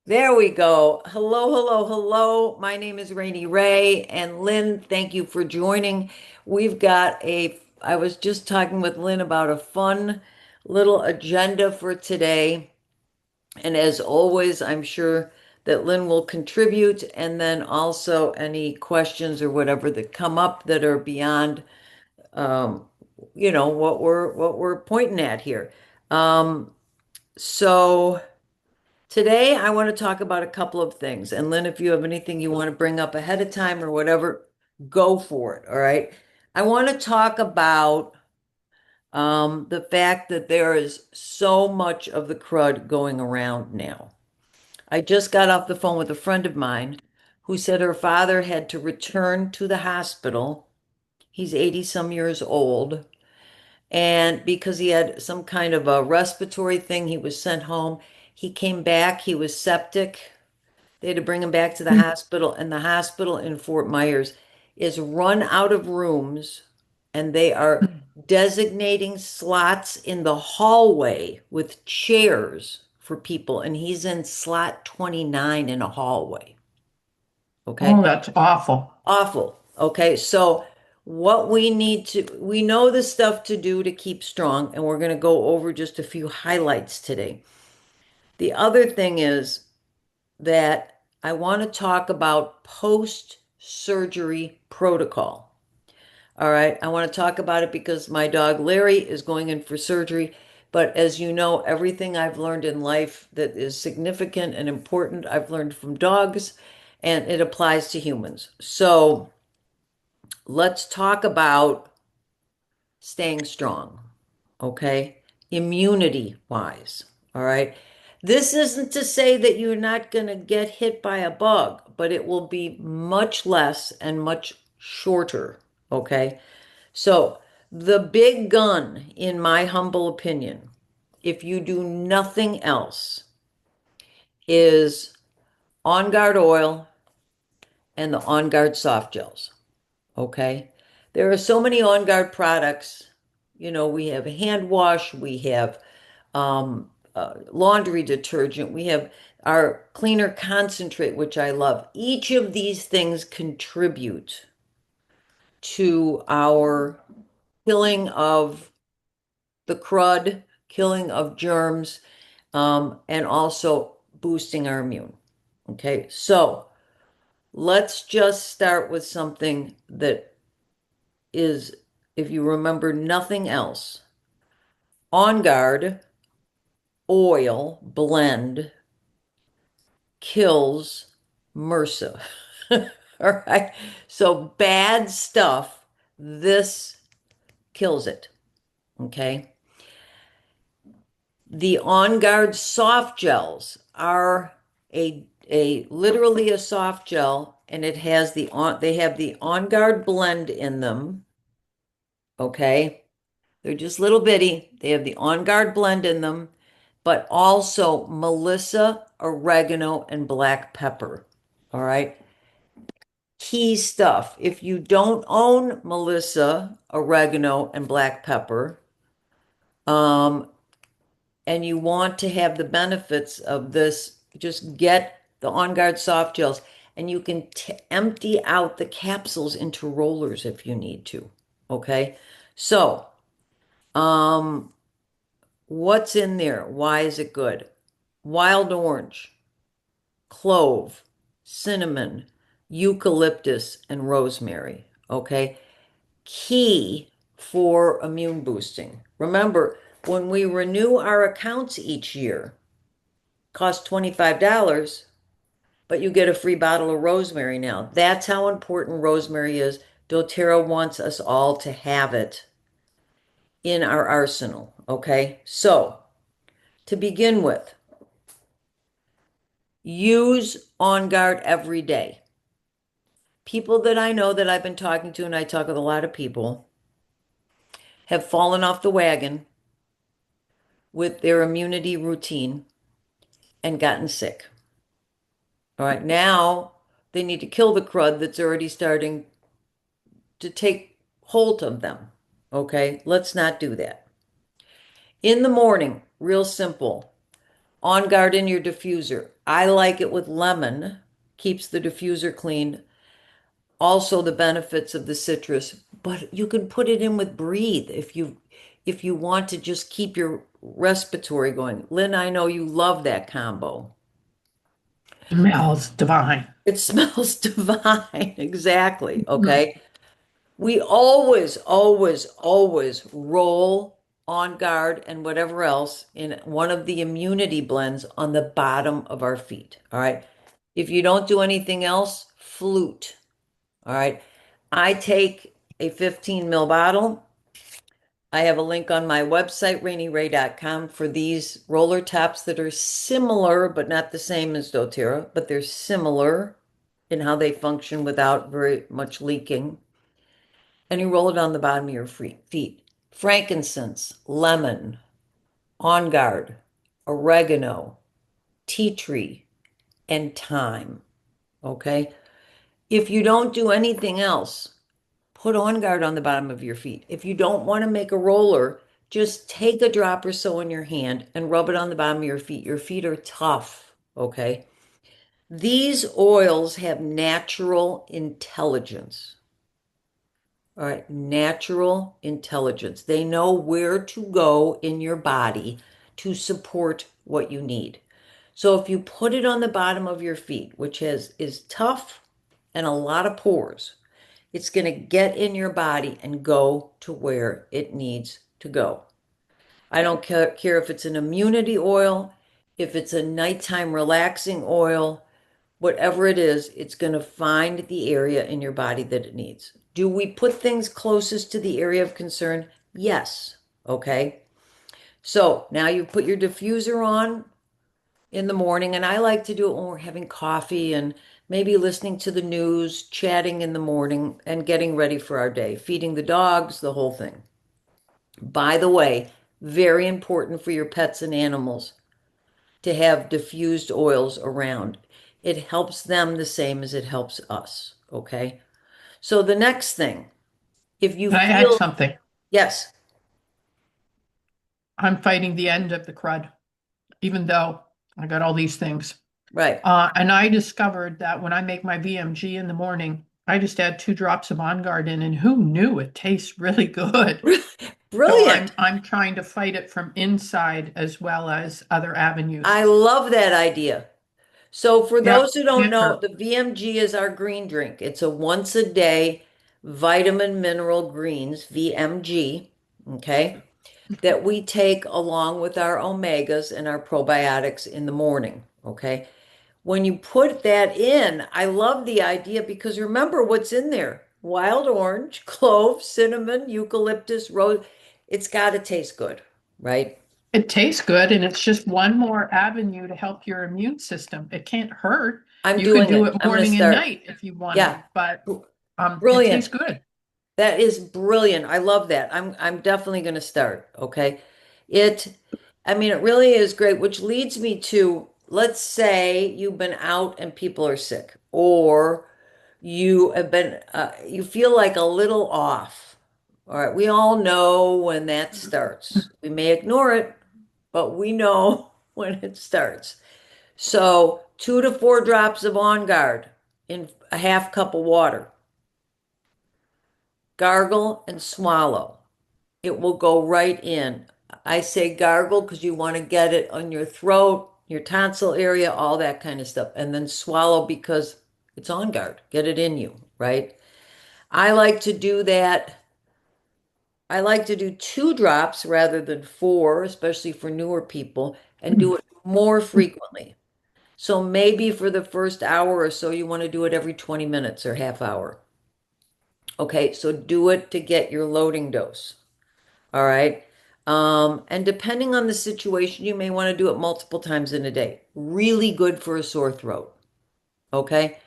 There we go. Hello, hello, hello. My name is Rainey Ray, and Lynn, thank you for joining. I was just talking with Lynn about a fun little agenda for today. And as always, I'm sure that Lynn will contribute, and then also any questions or whatever that come up that are beyond, um, what we're pointing at here. Um, so. Today, I want to talk about a couple of things. And Lynn, if you have anything you want to bring up ahead of time or whatever, go for it. All right. I want to talk about the fact that there is so much of the crud going around now. I just got off the phone with a friend of mine who said her father had to return to the hospital. He's 80 some years old. And because he had some kind of a respiratory thing, he was sent home. He came back, he was septic. They had to bring him back to the hospital, and the hospital in Fort Myers is run out of rooms, and they are designating slots in the hallway with chairs for people, and he's in slot 29 in a hallway. Okay. Oh, that's awful. Awful. Okay. So, what we know the stuff to do to keep strong, and we're going to go over just a few highlights today. The other thing is, that I want to talk about post-surgery protocol. All right. I want to talk about it because my dog Larry is going in for surgery. But as you know, everything I've learned in life that is significant and important, I've learned from dogs, and it applies to humans. So let's talk about staying strong, okay? Immunity wise, all right? This isn't to say that you're not going to get hit by a bug, but it will be much less and much shorter, okay? So, the big gun, in my humble opinion, if you do nothing else, is On Guard oil and the On Guard soft gels. Okay. There are so many On Guard products. We have hand wash, we have laundry detergent, we have our cleaner concentrate, which I love. Each of these things contribute to our killing of the crud, killing of germs, and also boosting our immune. Okay. So let's just start with something that is, if you remember nothing else, On Guard oil blend kills MRSA. All right. So bad stuff, this kills it. Okay. The On Guard soft gels are a literally a soft gel, and it has they have the On Guard blend in them. Okay. They're just little bitty. They have the On Guard blend in them, but also Melissa, oregano, and black pepper. All right. Key stuff. If you don't own Melissa, oregano, and black pepper, um, and you want to have the benefits of this, just get the On Guard soft gels, and you can empty out the capsules into rollers if you need to. Okay. So, um, what's in there? Why is it good? Wild orange, clove, cinnamon, eucalyptus, and rosemary. Okay. Key for immune boosting. Remember, when we renew our accounts each year, cost $25, but you get a free bottle of rosemary now. That's how important rosemary is. doTERRA wants us all to have it in our arsenal. Okay. So, to begin with, use On Guard every day. People that I know that I've been talking to, and I talk with a lot of people, have fallen off the wagon with their immunity routine and gotten sick. All right, now they need to kill the crud that's already starting to take hold of them. Okay, let's not do that. In the morning, real simple. On Guard in your diffuser. I like it with lemon, keeps the diffuser clean. Also the benefits of the citrus, but you can put it in with Breathe if you want to just keep your respiratory going. Lynn, I know you love that combo. Smells divine. It smells divine. Exactly. Mm. Okay. We always, always, always roll On Guard and whatever else in one of the immunity blends on the bottom of our feet. All right. If you don't do anything else, flute. All right. I take a 15 ml bottle. I have a link on my website, rainyray.com, for these roller tops that are similar, but not the same as doTERRA, but they're similar in how they function without very much leaking. And you roll it on the bottom of your feet. Frankincense, lemon, On Guard, oregano, tea tree, and thyme. Okay. If you don't do anything else, put On Guard on the bottom of your feet. If you don't want to make a roller, just take a drop or so in your hand and rub it on the bottom of your feet. Your feet are tough. Okay. These oils have natural intelligence. All right, natural intelligence. They know where to go in your body to support what you need. So if you put it on the bottom of your feet, which is tough and a lot of pores, it's going to get in your body and go to where it needs to go. I don't care if it's an immunity oil, if it's a nighttime relaxing oil, whatever it is, it's going to find the area in your body that it needs. Do we put things closest to the area of concern? Yes. Okay. So now you put your diffuser on in the morning, and I like to do it when we're having coffee and maybe listening to the news, chatting in the morning, and getting ready for our day, feeding the dogs, the whole thing. By the way, very important for your pets and animals to have diffused oils around. It helps them the same as it helps us. Okay. So the next thing, if you Can I add feel, something? yes, I'm fighting the end of the crud, even though I got all these things. right. And I discovered that when I make my VMG in the morning, I just add 2 drops of On Guard in, and who knew it tastes really good. So I'm Brilliant. I'm trying to fight it from inside as well as other avenues. I love that idea. So for Yep, those who don't can't know, hurt. the VMG is our green drink. It's a once a day vitamin mineral greens, VMG, okay, that we take along with our omegas and our probiotics in the morning, okay? When you put that in, I love the idea because remember what's in there. Wild orange, clove, cinnamon, eucalyptus, rose. It's got to taste good, right? It tastes good, and it's just one more avenue to help your immune system. It can't hurt. I'm You could doing do it. it I'm going to morning and start. night if you wanted, Yeah. but Br- it Brilliant. tastes good. That is brilliant. I love that. I'm definitely going to start, okay? It I mean it really is great, which leads me to let's say you've been out and people are sick or you have been you feel like a little off. All right, we all know when that starts. We may ignore it, but we know when it starts. So, 2 to 4 drops of On Guard in a half cup of water. Gargle and swallow. It will go right in. I say gargle because you want to get it on your throat, your tonsil area, all that kind of stuff. And then swallow because it's On Guard. Get it in you, right? I like to do that. I like to do 2 drops rather than four, especially for newer people, and do it more frequently. So maybe for the first hour or so, you want to do it every 20 minutes or half hour. Okay, so do it to get your loading dose. All right. And depending on the situation, you may want to do it multiple times in a day. Really good for a sore throat. Okay.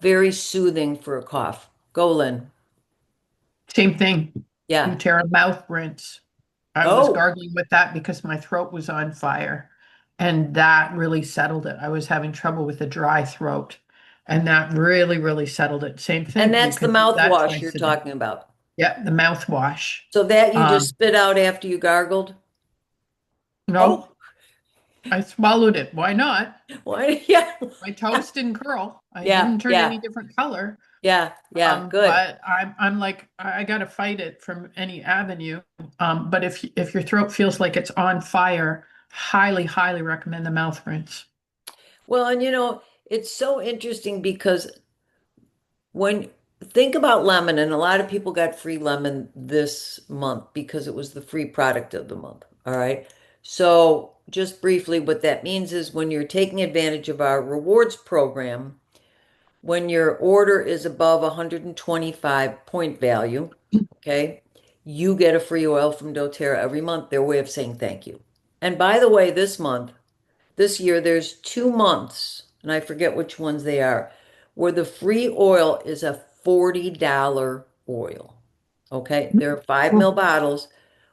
Very soothing for a cough. Go, Lynn. Same thing. Yeah. doTERRA mouth rinse. I was Oh, gargling with that because my throat was on fire, and that really settled it. I was having trouble with a dry throat, and that really, really settled it. Same and thing. You that's the can do that mouthwash you're twice a day. talking about. Yeah, the mouthwash. So that you just Um, spit out after you gargled. Oh, no, I swallowed it. Why not? Why? Yeah, My toes didn't curl. I yeah, didn't turn yeah, any different color. yeah. Good. But I'm like I got to fight it from any avenue. But if your throat feels like it's on fire, highly recommend the mouth rinse. Well, and it's so interesting because when think about lemon, and a lot of people got free lemon this month because it was the free product of the month. All right. So, just briefly, what that means is when you're taking advantage of our rewards program, when your order is above 125 point value, okay, you get a free oil from doTERRA every month, their way of saying thank you. And by the way, this year, there's 2 months, and I forget which ones they are, where the free oil is a $40 oil. Okay, there are 5 ml bottles.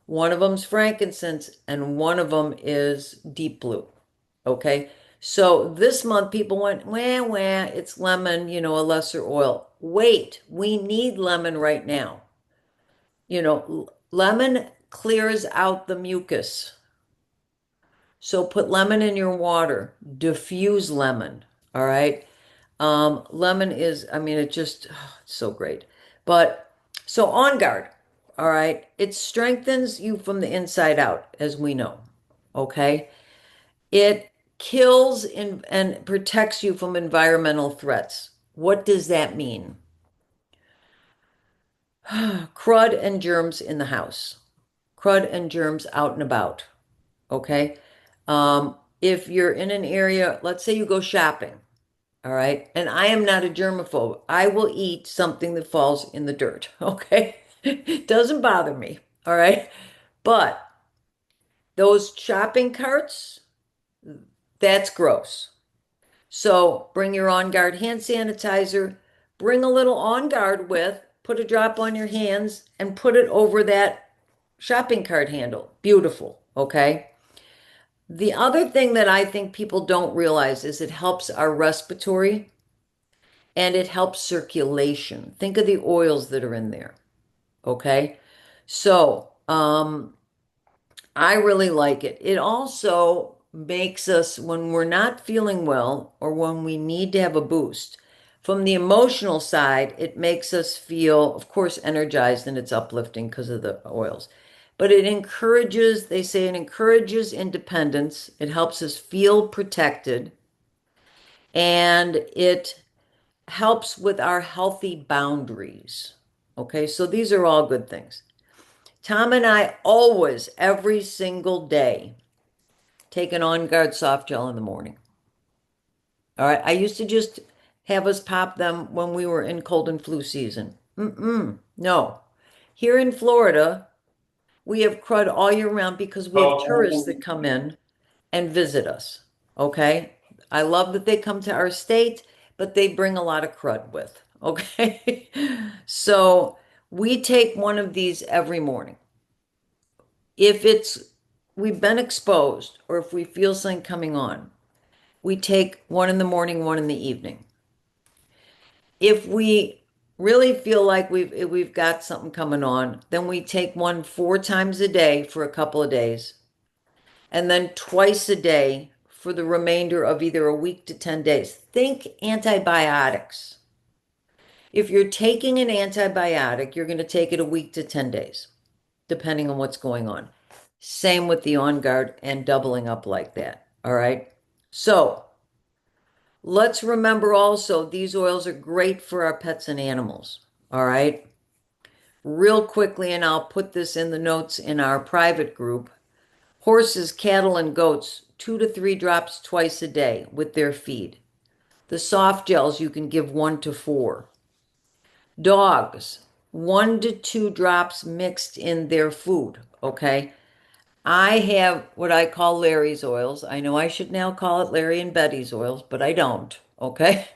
One of them's frankincense, and one of them is deep blue. Okay, so this month people went, wah, wah, it's lemon, a lesser oil. Wait, we need lemon right now. Lemon clears out the mucus. So put lemon in your water, diffuse lemon. All right. Lemon is, I mean, it just, it's so great. But so On Guard, all right, it strengthens you from the inside out, as we know. Okay. It kills and protects you from environmental threats. What does that mean? Crud and germs in the house, crud and germs out and about. Okay. If you're in an area, let's say you go shopping, all right, and I am not a germaphobe, I will eat something that falls in the dirt, okay? It doesn't bother me, all right? But those shopping carts, that's gross. So bring your On Guard hand sanitizer, bring a little On Guard with, put a drop on your hands, and put it over that shopping cart handle. Beautiful, okay? The other thing that I think people don't realize is it helps our respiratory and it helps circulation. Think of the oils that are in there. Okay. So, I really like it. It also makes us, when we're not feeling well or when we need to have a boost, from the emotional side, it makes us feel, of course, energized and it's uplifting because of the oils. But it encourages, they say it encourages independence. It helps us feel protected and it helps with our healthy boundaries. Okay, so these are all good things. Tom and I always, every single day, take an On Guard soft gel in the morning. All right, I used to just have us pop them when we were in cold and flu season. No. Here in Florida, we have crud all year round because we have tourists that come in and visit us. Okay. I love that they come to our state, but they bring a lot of crud with. Okay. So we take one of these every morning. If we've been exposed or if we feel something coming on, we take one in the morning, one in the evening. If we really feel like we've got something coming on, then we take one 4 times a day for a couple of days and then twice a day for the remainder of either a week to 10 days. Think antibiotics. If you're taking an antibiotic, you're going to take it a week to 10 days, depending on what's going on. Same with the On Guard and doubling up like that. All right. So let's remember also these oils are great for our pets and animals. All right. Real quickly, and I'll put this in the notes in our private group. Horses, cattle, and goats, 2 to 3 drops twice a day with their feed. The soft gels you can give 1 to 4. Dogs, 1 to 2 drops mixed in their food. Okay. I have what I call Larry's oils. I know I should now call it Larry and Betty's oils, but I don't. Okay.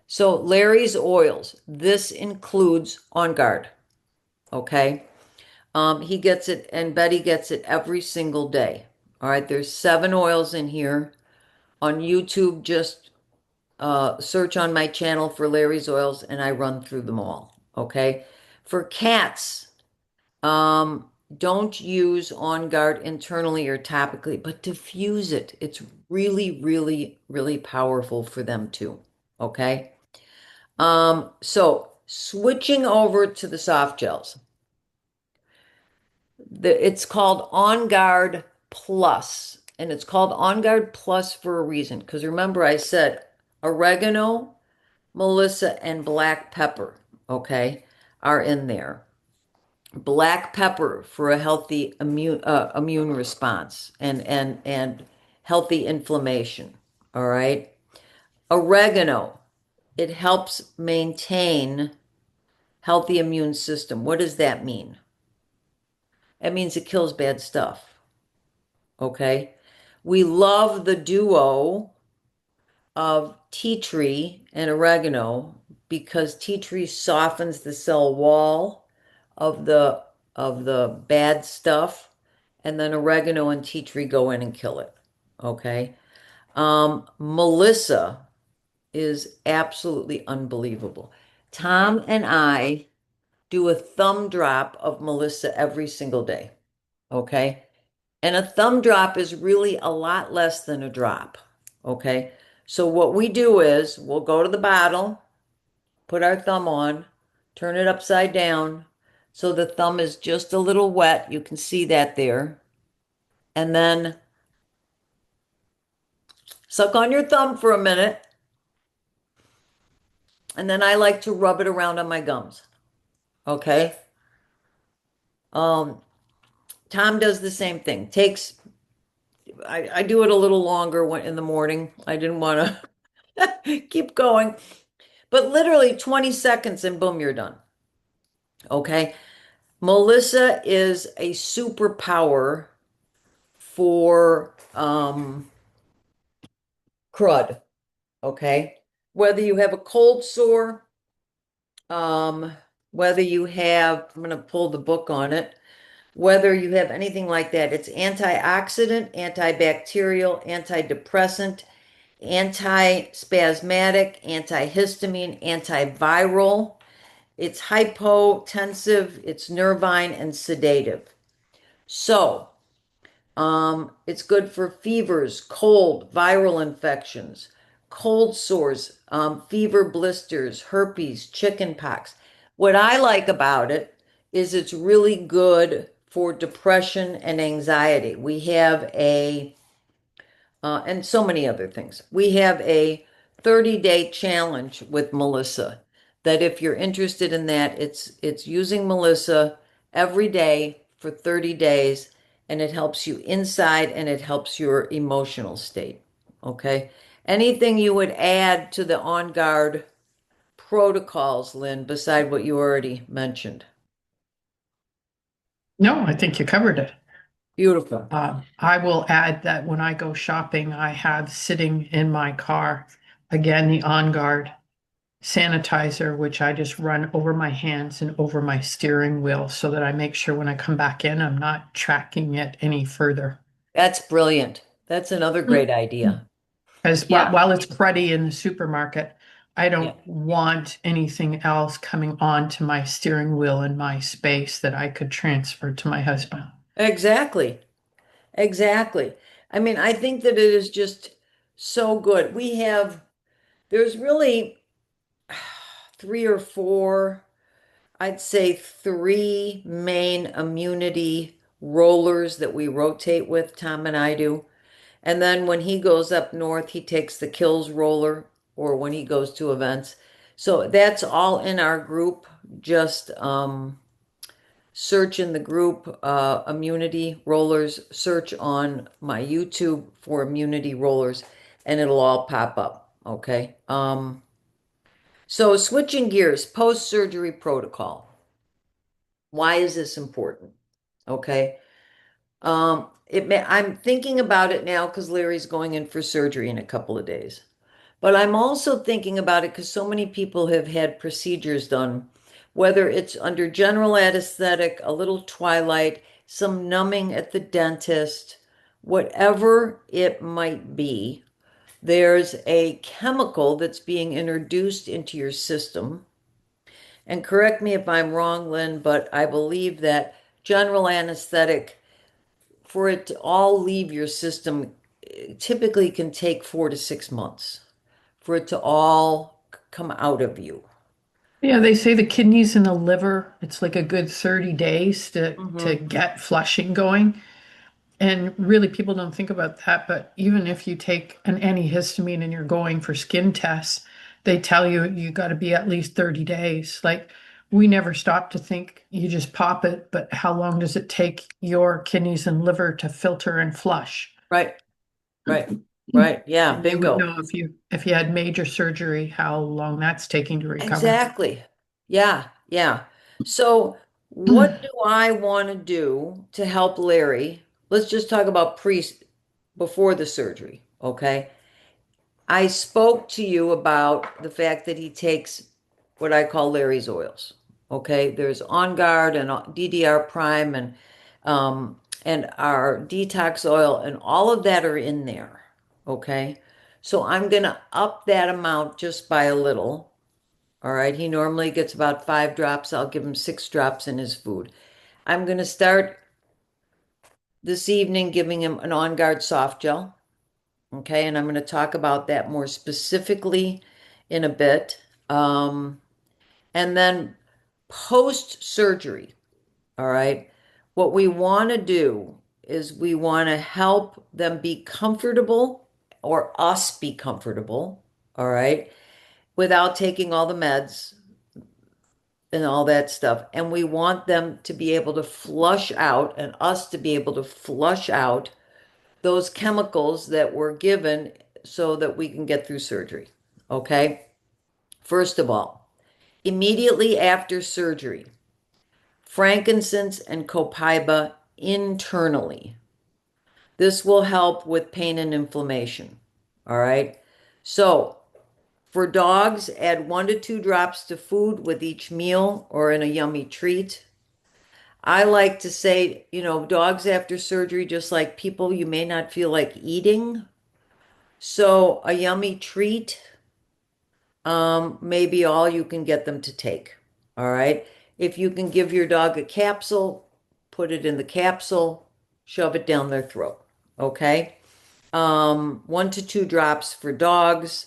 So Larry's oils, this includes On Guard. Okay. He gets it and Betty gets it every single day. All right, there's 7 oils in here. On YouTube, just search on my channel for Larry's oils and I run through them all. Okay. For cats, don't use On Guard internally or topically, but diffuse it. It's really, really, really powerful for them too. Okay. So switching over to the soft gels, it's called On Guard Plus, and it's called On Guard Plus for a reason. Because remember, I said oregano, melissa, and black pepper, okay, are in there. Black pepper for a healthy immune response and healthy inflammation. All right. Oregano, it helps maintain healthy immune system. What does that mean? It means it kills bad stuff. Okay. We love the duo of tea tree and oregano because tea tree softens the cell wall of the bad stuff, and then oregano and tea tree go in and kill it. Okay. Melissa is absolutely unbelievable. Tom and I do a thumb drop of Melissa every single day. Okay. And a thumb drop is really a lot less than a drop. Okay. So what we do is we'll go to the bottle, put our thumb on, turn it upside down so the thumb is just a little wet. You can see that there. And then suck on your thumb for a minute. And then I like to rub it around on my gums. Okay. Um, Tom does the same thing. I do it a little longer in the morning. I didn't want to keep going, but literally 20 seconds and boom, you're done. Okay. Melissa is a superpower for crud. Okay. Whether you have a cold sore, um, whether you have, I'm going to pull the book on it, whether you have anything like that, it's antioxidant, antibacterial, antidepressant, antispasmodic, antihistamine, antiviral. It's hypotensive, it's nervine and sedative. So, it's good for fevers, cold, viral infections, cold sores, fever blisters, herpes, chicken pox. What I like about it is it's really good for depression and anxiety. We have and so many other things. We have a 30-day challenge with Melissa that if you're interested in that, it's using Melissa every day for 30 days and it helps you inside and it helps your emotional state. Okay? Anything you would add to the On Guard protocols, Lynn, beside what you already mentioned? No, I think you covered it. Beautiful. I will add that when I go shopping, I have sitting in my car, again, the On Guard sanitizer, which I just run over my hands and over my steering wheel so that I make sure when I come back in, I'm not tracking it any further. That's brilliant. That's another great idea. Because Yeah. while it's cruddy in the supermarket, I Yeah. don't want anything else coming onto my steering wheel in my space that I could transfer to my husband. Exactly. Exactly. I mean, I think that it is just so good. There's really three or four, I'd say three main immunity rollers that we rotate with, Tom and I do. And then when he goes up north, he takes the kills roller or when he goes to events. So that's all in our group. Just search in the group immunity rollers, search on my YouTube for immunity rollers, and it'll all pop up. Okay. So switching gears, post-surgery protocol. Why is this important? Okay. I'm thinking about it now because Larry's going in for surgery in a couple of days. But I'm also thinking about it because so many people have had procedures done, whether it's under general anesthetic, a little twilight, some numbing at the dentist, whatever it might be, there's a chemical that's being introduced into your system. And correct me if I'm wrong, Lynn, but I believe that general anesthetic, for it to all leave your system, typically can take 4 to 6 months for it to all come out of you. Yeah, they say the kidneys and the liver, it's like a good 30 days to Hmm. get flushing going. And really, people don't think about that. But even if you take an antihistamine and you're going for skin tests, they tell you you got to be at least 30 days. Like, we never stop to think you just pop it, but how long does it take your kidneys and liver to filter and flush? Right, right, right. Yeah, And you would bingo. know if you had major surgery, how long that's taking to recover. Exactly. Yeah, yeah. So, what do I want to do to help Larry? Let's just talk about before the surgery, okay? I spoke to you about the fact that he takes what I call Larry's oils. Okay, there's On Guard and DDR Prime and our detox oil and all of that are in there. Okay, so I'm gonna up that amount just by a little. All right, he normally gets about 5 drops. I'll give him 6 drops in his food. I'm gonna start this evening giving him an On Guard soft gel. Okay, and I'm going to talk about that more specifically in a bit. And then post surgery, all right, what we want to do is we want to help them be comfortable or us be comfortable, all right, without taking all the meds and all that stuff. And we want them to be able to flush out and us to be able to flush out those chemicals that were given so that we can get through surgery. Okay? First of all, immediately after surgery, frankincense and copaiba internally. This will help with pain and inflammation. All right? So, for dogs, add 1 to 2 drops to food with each meal or in a yummy treat. I like to say, dogs after surgery, just like people, you may not feel like eating. So a yummy treat, may be all you can get them to take. All right. If you can give your dog a capsule, put it in the capsule, shove it down their throat. Okay. 1 to 2 drops for dogs.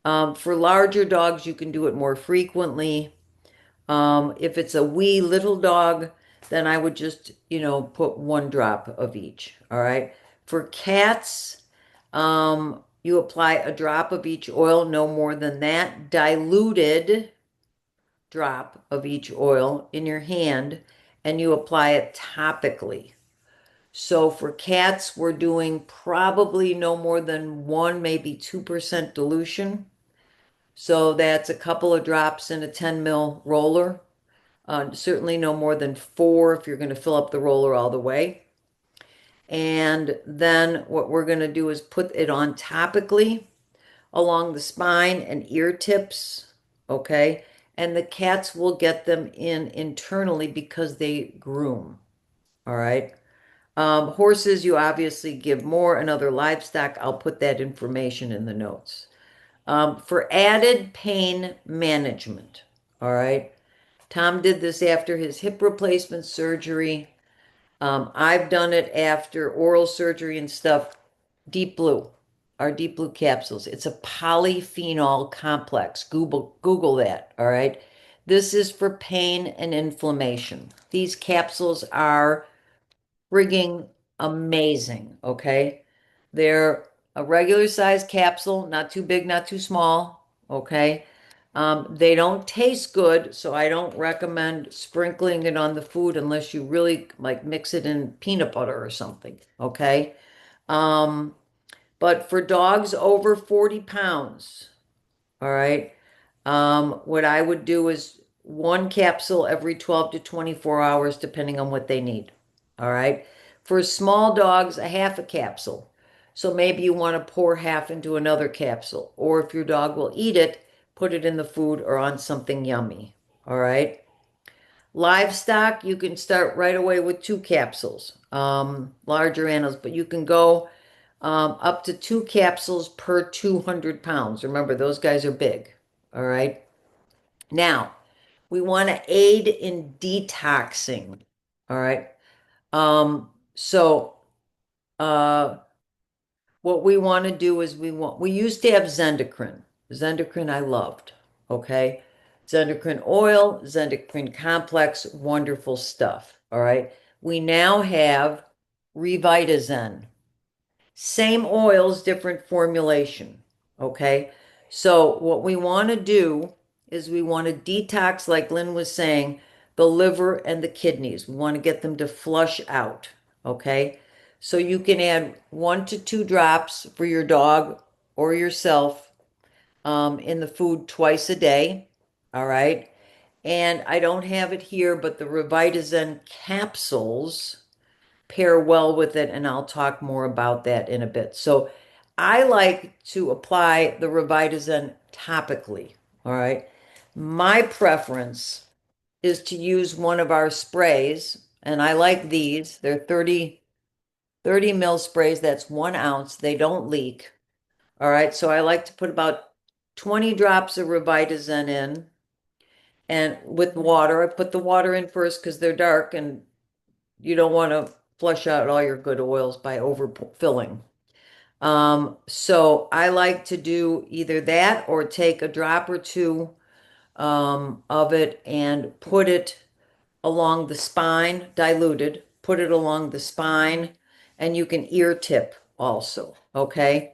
For larger dogs, you can do it more frequently. If it's a wee little dog, then I would just, put 1 drop of each. All right. For cats, you apply a drop of each oil, no more than that, diluted drop of each oil in your hand, and you apply it topically. So for cats, we're doing probably no more than 1, maybe 2% dilution. So that's a couple of drops in a 10 ml roller. Certainly no more than 4 if you're going to fill up the roller all the way. And then what we're going to do is put it on topically along the spine and ear tips, okay? And the cats will get them in internally because they groom, all right? Horses, you obviously give more, and other livestock, I'll put that information in the notes. For added pain management, all right? Tom did this after his hip replacement surgery. I've done it after oral surgery and stuff. Deep Blue, our Deep Blue capsules. It's a polyphenol complex. Google that, all right? This is for pain and inflammation. These capsules are frigging amazing, okay? They're a regular size capsule, not too big, not too small, okay? They don't taste good, so I don't recommend sprinkling it on the food unless you really like mix it in peanut butter or something, okay? Um, but for dogs over 40 pounds, all right, what I would do is 1 capsule every 12 to 24 hours, depending on what they need. All right. For small dogs, a half a capsule. So maybe you want to pour half into another capsule. Or if your dog will eat it, put it in the food or on something yummy. All right. Livestock, you can start right away with 2 capsules, larger animals, but you can go up to 2 capsules per 200 pounds. Remember, those guys are big. All right. Now, we want to aid in detoxing. All right. So uh, what we want to do is we used to have Zendocrine. Zendocrine I loved. Okay. Zendocrine oil, Zendocrine complex, wonderful stuff. All right. We now have Revitazen. Same oils, different formulation. Okay. So what we want to do is we want to detox, like Lynn was saying, the liver and the kidneys. We want to get them to flush out. Okay. So you can add 1 to 2 drops for your dog or yourself in the food twice a day. All right. And I don't have it here, but the Revitazen capsules pair well with it, and I'll talk more about that in a bit. So I like to apply the Revitazen topically. All right. My preference is to use one of our sprays, and I like these. They're 30 ml sprays. That's 1 ounce. They don't leak. All right. So I like to put about 20 drops of Revitazen in and with water. I put the water in first because they're dark and you don't want to flush out all your good oils by overfilling. So I like to do either that or take a drop or two of it and put it along the spine, diluted, put it along the spine, and you can ear tip also, okay?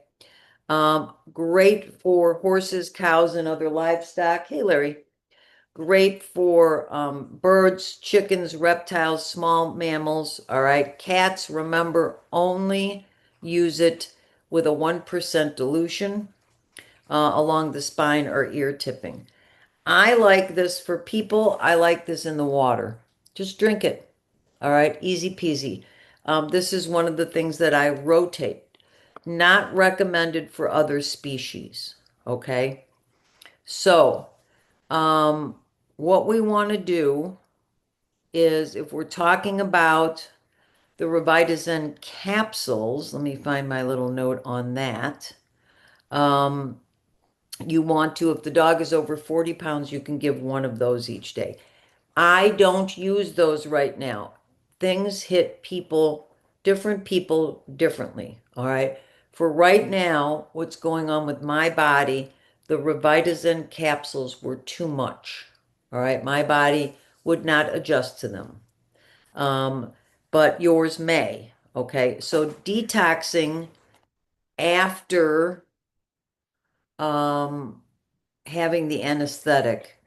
Great for horses, cows, and other livestock. Hey, Larry. Great for birds, chickens, reptiles, small mammals. All right. Cats, remember, only use it with a 1% dilution along the spine or ear tipping. I like this for people. I like this in the water. Just drink it. All right. Easy peasy. This is one of the things that I rotate. Not recommended for other species. Okay. So, um, what we want to do is if we're talking about the Revitazine capsules, let me find my little note on that. Um, you want to, if the dog is over 40 pounds, you can give one of those each day. I don't use those right now. Things hit different people differently. All right. For right now, what's going on with my body, the Revitazine capsules were too much. All right. My body would not adjust to them. Um, but yours may. Okay. So detoxing after um, having the anesthetic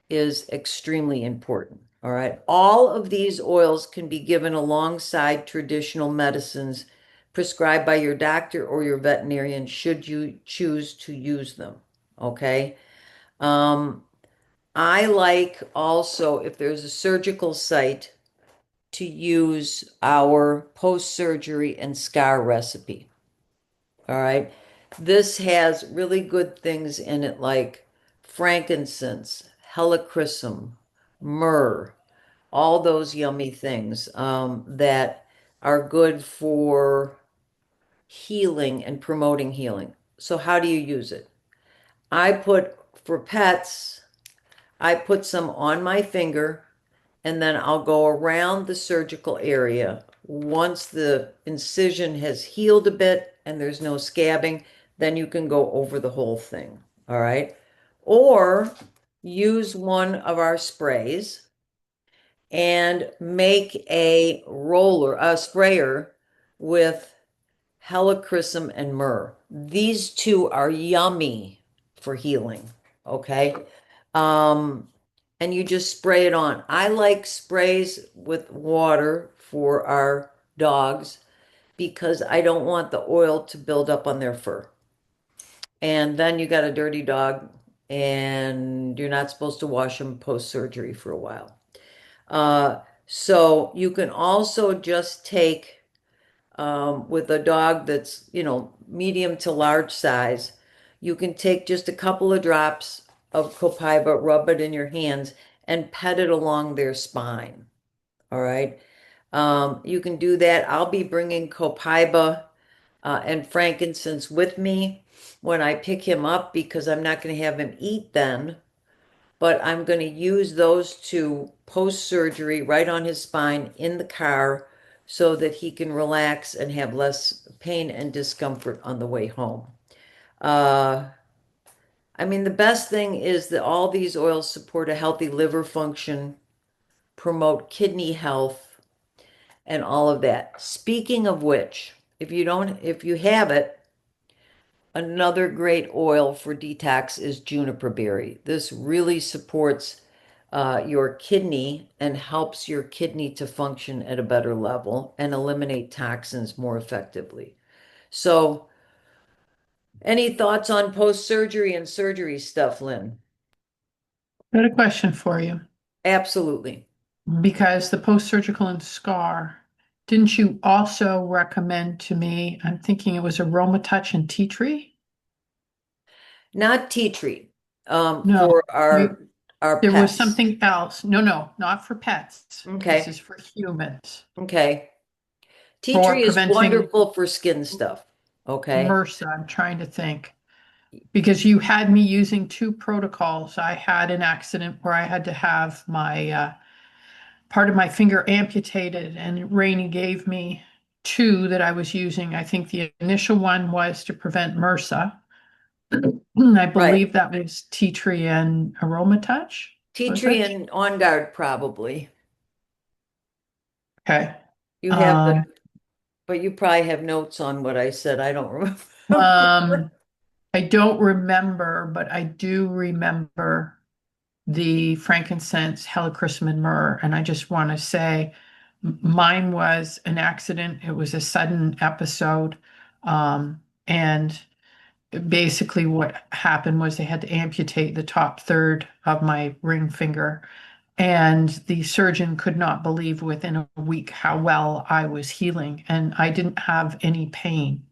is extremely important. All right. All of these oils can be given alongside traditional medicines prescribed by your doctor or your veterinarian should you choose to use them. Okay. Um, I like also, if there's a surgical site, to use our post-surgery and scar recipe. All right. This has really good things in it like frankincense, helichrysum, myrrh, all those yummy things that are good for healing and promoting healing. So how do you use it? I put, for pets, I put some on my finger and then I'll go around the surgical area. Once the incision has healed a bit and there's no scabbing, then you can go over the whole thing. All right. Or use one of our sprays and make a sprayer with helichrysum and myrrh. These two are yummy for healing. Okay. Um, and you just spray it on. I like sprays with water for our dogs because I don't want the oil to build up on their fur. And then you got a dirty dog and you're not supposed to wash them post-surgery for a while. So you can also just take with a dog that's, medium to large size, you can take just a couple of drops of copaiba, rub it in your hands, and pet it along their spine. All right. You can do that. I'll be bringing copaiba and frankincense with me when I pick him up because I'm not going to have him eat then, but I'm going to use those two post surgery right on his spine in the car so that he can relax and have less pain and discomfort on the way home. Uh, I mean, the best thing is that all these oils support a healthy liver function, promote kidney health, and all of that. Speaking of which, if you have it, another great oil for detox is juniper berry. This really supports your kidney and helps your kidney to function at a better level and eliminate toxins more effectively. So, any thoughts on post-surgery and surgery stuff, Lynn? Got a question for you. Absolutely. Because the post-surgical and scar, didn't you also recommend to me, I'm thinking it was aromatouch and tea tree? Not tea tree, No, for you, our there was pets. something else. No, no, not for pets. This Okay. is for humans. Okay. Tea For tree is preventing wonderful for skin stuff. Okay. MRSA, I'm trying to think. Because you had me using two protocols. I had an accident where I had to have my part of my finger amputated, and Rainey gave me two that I was using. I think the initial one was to prevent MRSA. I Right. believe that was tea tree and aromatouch. Tea Was tree it? and on guard probably. Okay. You have the, Um, but you probably have notes on what I said. I don't remember. um, I don't remember, but I do remember the frankincense, helichrysum, myrrh. And I just want to say mine was an accident. It was a sudden episode. And basically, what happened was they had to amputate the top third of my ring finger. And the surgeon could not believe within a week how well I was healing. And I didn't have any pain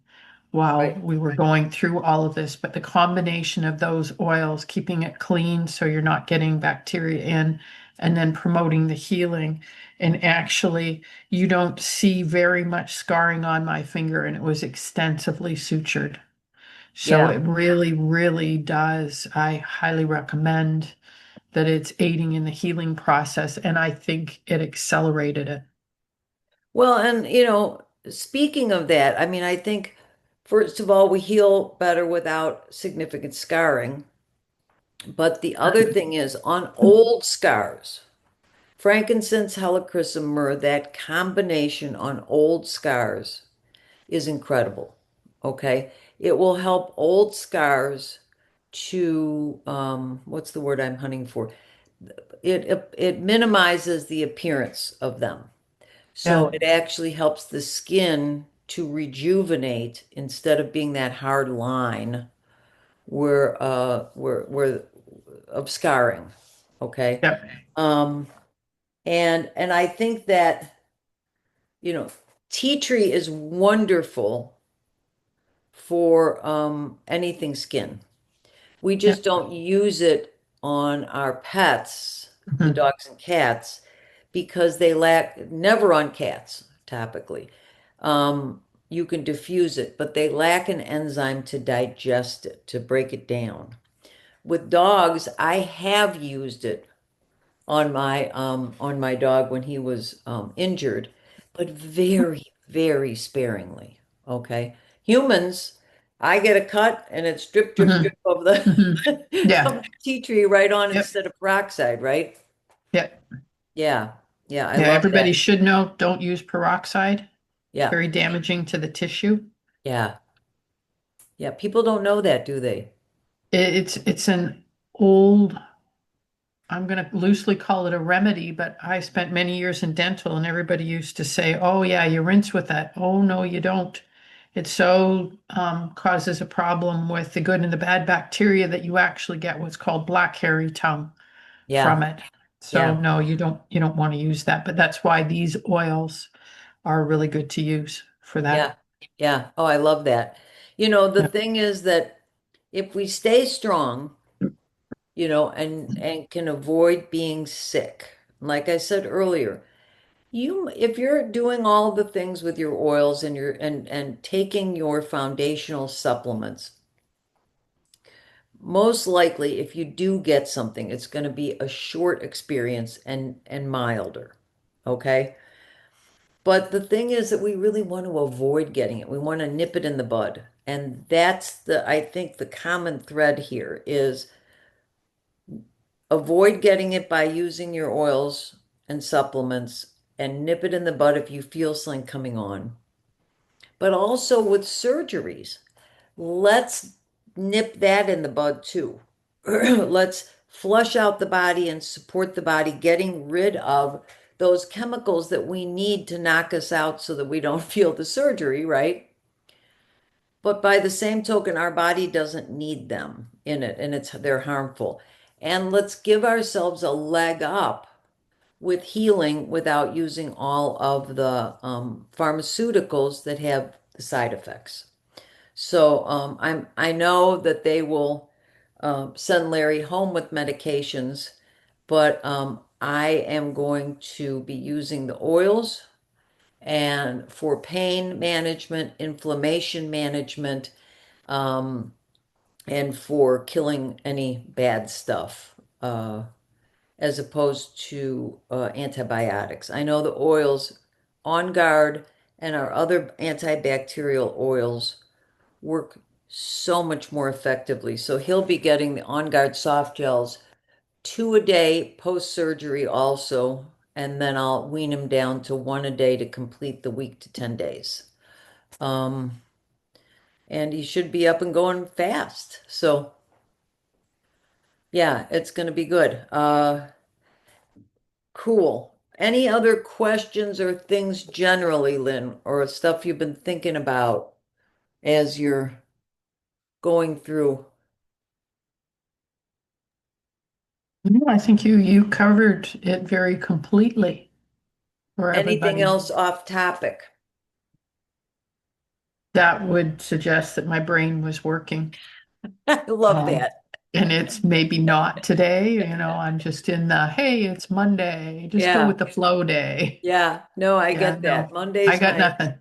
while Right. we were going through all of this. But the combination of those oils, keeping it clean so you're not getting bacteria in, and then promoting the healing. And actually, you don't see very much scarring on my finger, and it was extensively sutured. So Yeah. it really, really does. I highly recommend that it's aiding in the healing process, and I think it accelerated it. Well, and speaking of that, I mean, I think first of all, we heal better without significant scarring. But the other thing is on old scars, frankincense, helichrysum, myrrh, that combination on old scars is incredible. Okay. It will help old scars to, what's the word I'm hunting for? It minimizes the appearance of them. So Yeah, it actually helps the skin to rejuvenate instead of being that hard line where of scarring. Okay. yeah, Um, and I think that, tea tree is wonderful for anything skin. We yeah. just don't use it on our pets, the Mhm. dogs and cats, because they lack, never on cats, topically. You can diffuse it, but they lack an enzyme to digest it, to break it down. With dogs, I have used it on my dog when he was injured, but very, very sparingly. Okay. Humans, I get a cut and it's drip, drip, Mhm. drip of the Mhm. of Yeah, the tea tree right on yep, instead of peroxide, right? yep. Yeah. Yeah, I Yeah, love everybody that. should know, don't use peroxide. It's Yeah. very damaging to the tissue. Yeah. Yeah. People don't know that, do they? It's an old, I'm going to loosely call it a remedy, but I spent many years in dental and everybody used to say, oh, yeah, you rinse with that. Oh, no, you don't. It so causes a problem with the good and the bad bacteria that you actually get what's called black hairy tongue from Yeah. it. So Yeah. no, you don't want to use that. But that's why these oils are really good to use for that. Yeah. Yeah. Oh, I love that. The Yeah. thing is that if we stay strong, and can avoid being sick. Like I said earlier, if you're doing all the things with your oils and and taking your foundational supplements, most likely if you do get something, it's going to be a short experience and milder. Okay? But the thing is that we really want to avoid getting it. We want to nip it in the bud. And that's I think the common thread here is avoid getting it by using your oils and supplements and nip it in the bud if you feel something coming on. But also with surgeries, let's nip that in the bud too. Let's flush out the body and support the body, getting rid of those chemicals that we need to knock us out so that we don't feel the surgery, right? But by the same token, our body doesn't need them in it and they're harmful. And let's give ourselves a leg up with healing without using all of the pharmaceuticals that have the side effects. So I know that they will send Larry home with medications, but I am going to be using the oils and for pain management, inflammation management, um, and for killing any bad stuff, as opposed to antibiotics. I know the oils On Guard and our other antibacterial oils work so much more effectively. So he'll be getting the On Guard soft gels 2 a day post-surgery also, and then I'll wean him down to 1 a day to complete the week to 10 days. Um, and he should be up and going fast. So yeah, it's going to be good. Cool. Any other questions or things generally, Lynn, or stuff you've been thinking about as you're going through? No, I think you covered it very completely for Anything everybody. else off topic? That would suggest that my brain was working. I love Um, that. and it's maybe not today, I'm just in the, hey, it's Monday, just go Yeah. with the flow day. Yeah. No, I Yeah, get that. no, I Monday's got my nothing.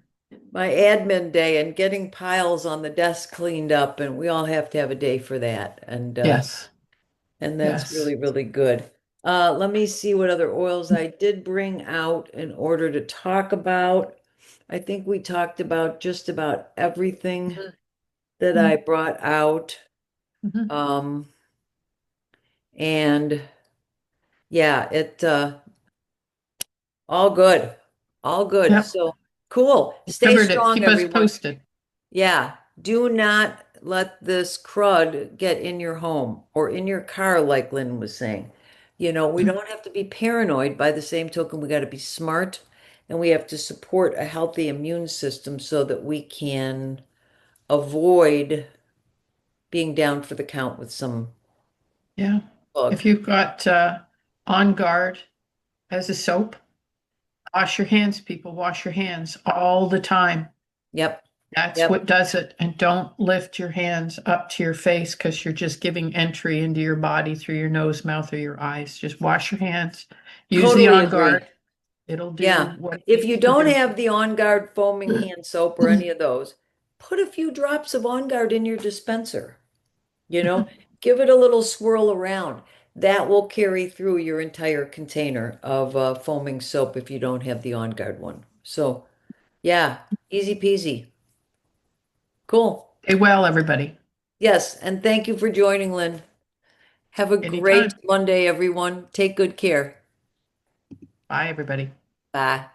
my admin day and getting piles on the desk cleaned up, and we all have to have a day for that. Yes, And that's yes. really, really good. Let me see what other oils I did bring out in order to talk about. I think we talked about just about everything that I Mhm. brought out. Mhm. Um, and yeah, all good. All good. Yep, So cool. you Stay covered it. strong, Keep us everyone. posted. Yeah, do not let this crud get in your home or in your car, like Lynn was saying. We don't have to be paranoid. By the same token, we got to be smart and we have to support a healthy immune system so that we can avoid being down for the count with some Yeah. bug. If you've got On Guard as a soap, wash your hands, people. Wash your hands all the time. Yep, That's yep, what does it. And don't lift your hands up to your face because you're just giving entry into your body through your nose, mouth, or your eyes. Just wash your hands. Use the totally On agree. Guard. It'll do Yeah. what it If you needs to don't do. have the On Guard foaming hand soap or any of those, put a few drops of On Guard in your dispenser. You know, give it a little swirl around. That will carry through your entire container of foaming soap if you don't have the On Guard one. So, yeah, easy peasy. Cool. Stay well, everybody. Yes, and thank you for joining, Lynn. Have a great Anytime. Monday, everyone. Take good care. Bye, everybody. Bye.